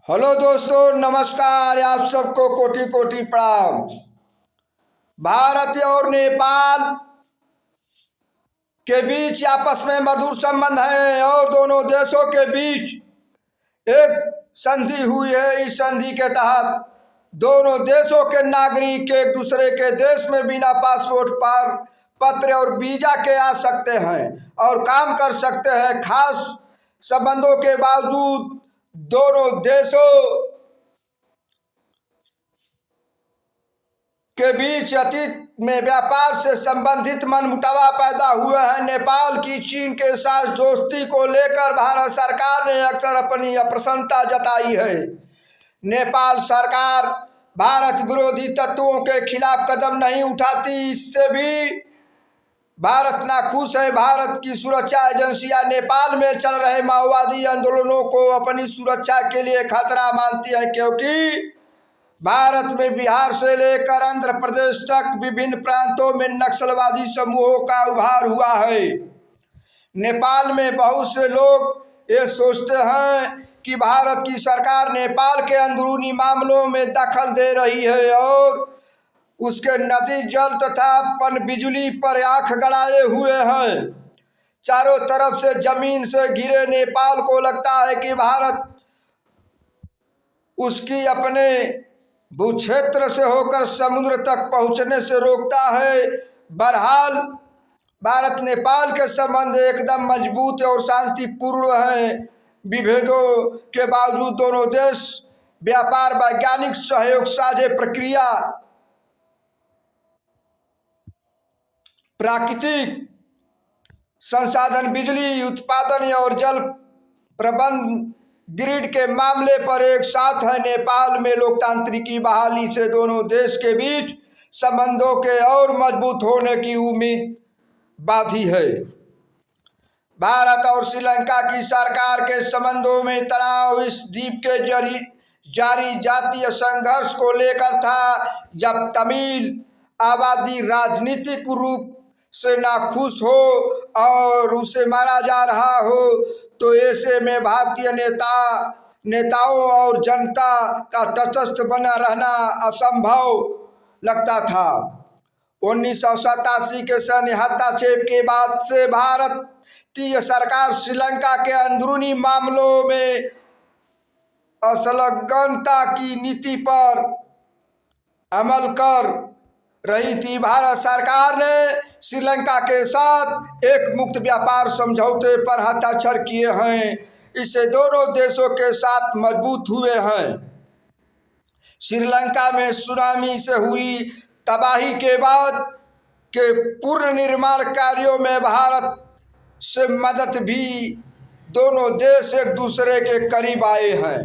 Hello दोस्तों, नमस्कार। आप सबको कोटि कोटि प्रणाम। भारत और नेपाल के बीच आपस में मधुर संबंध है और दोनों देशों के बीच एक संधि हुई है। इस संधि के तहत दोनों देशों के नागरिक एक दूसरे के देश में बिना पासपोर्ट पर पत्र और वीजा के आ सकते हैं और काम कर सकते हैं। खास संबंधों के बावजूद दोनों देशों के बीच अतीत में व्यापार से संबंधित मनमुटाव पैदा हुए हैं। नेपाल की चीन के साथ दोस्ती को लेकर भारत सरकार ने अक्सर अपनी अप्रसन्नता जताई है। नेपाल सरकार भारत विरोधी तत्वों के खिलाफ कदम नहीं उठाती, इससे भी भारत नाखुश है। भारत की सुरक्षा एजेंसियां नेपाल में चल रहे माओवादी आंदोलनों को अपनी सुरक्षा के लिए खतरा मानती है, क्योंकि भारत में बिहार से लेकर आंध्र प्रदेश तक विभिन्न प्रांतों में नक्सलवादी समूहों का उभार हुआ है। नेपाल में बहुत से लोग ये सोचते हैं कि भारत की सरकार नेपाल के अंदरूनी मामलों में दखल दे रही है और उसके नदी, जल तथा पन बिजली पर आंख गड़ाए हुए हैं। चारों तरफ से जमीन से घिरे नेपाल को लगता है कि भारत उसकी अपने भूक्षेत्र से होकर समुद्र तक पहुंचने से रोकता है। बहरहाल भारत नेपाल के संबंध एकदम मजबूत और शांतिपूर्ण हैं। विभेदों के बावजूद दोनों देश व्यापार, वैज्ञानिक सहयोग, साझे प्रक्रिया, प्राकृतिक संसाधन, बिजली उत्पादन और जल प्रबंध, ग्रिड के मामले पर एक साथ है। नेपाल में लोकतांत्रिकी बहाली से दोनों देश के बीच संबंधों के और मजबूत होने की उम्मीद बाधी है। भारत और श्रीलंका की सरकार के संबंधों में तनाव इस द्वीप के जारी जातीय संघर्ष को लेकर था। जब तमिल आबादी राजनीतिक रूप से नाखुश हो और उसे मारा जा रहा हो, तो ऐसे में भारतीय नेताओं और जनता का तटस्थ बना रहना असंभव लगता था। 1987 के सैन्य हस्तक्षेप के बाद से भारतीय सरकार श्रीलंका के अंदरूनी मामलों में असंलग्नता की नीति पर अमल कर रही थी। भारत सरकार ने श्रीलंका के साथ एक मुक्त व्यापार समझौते पर हस्ताक्षर किए हैं। इससे दोनों देशों के साथ मजबूत हुए हैं। श्रीलंका में सुनामी से हुई तबाही के बाद के पूर्ण निर्माण कार्यों में भारत से मदद भी दोनों देश एक दूसरे के करीब आए हैं।